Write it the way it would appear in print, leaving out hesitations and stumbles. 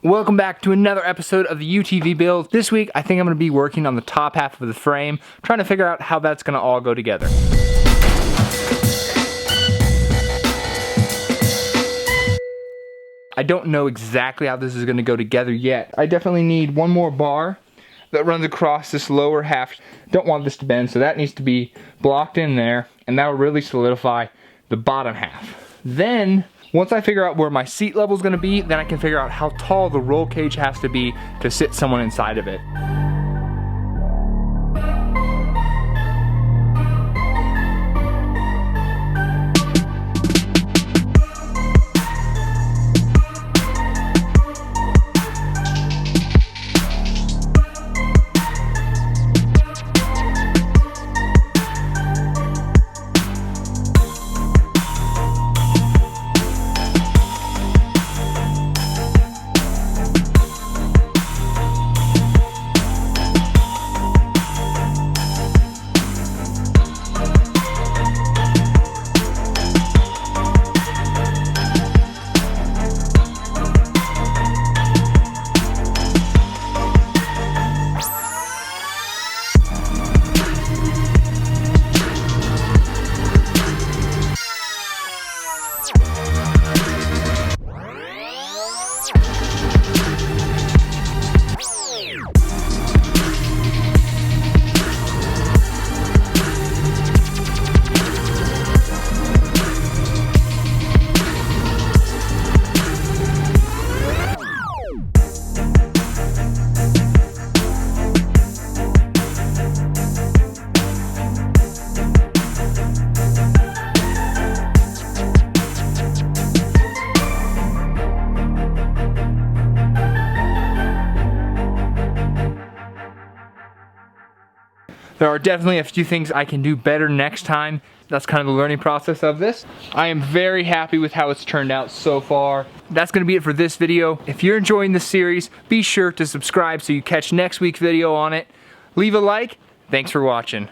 Welcome back to another episode of the UTV build. This week, I think I'm going to be working on the top half of the frame, trying to figure out how that's going to all go together. I don't know exactly how this is going to go together yet. I definitely need one more bar that runs across this lower half. Don't want this to bend, so that needs to be blocked in there, and that will really solidify the bottom half. Then, once I figure out where my seat level is going to be, then I can figure out how tall the roll cage has to be to sit someone inside of it. There are definitely a few things I can do better next time. That's kind of the learning process of this. I am very happy with how it's turned out so far. That's gonna be it for this video. If you're enjoying this series, be sure to subscribe so you catch next week's video on it. Leave a like. Thanks for watching.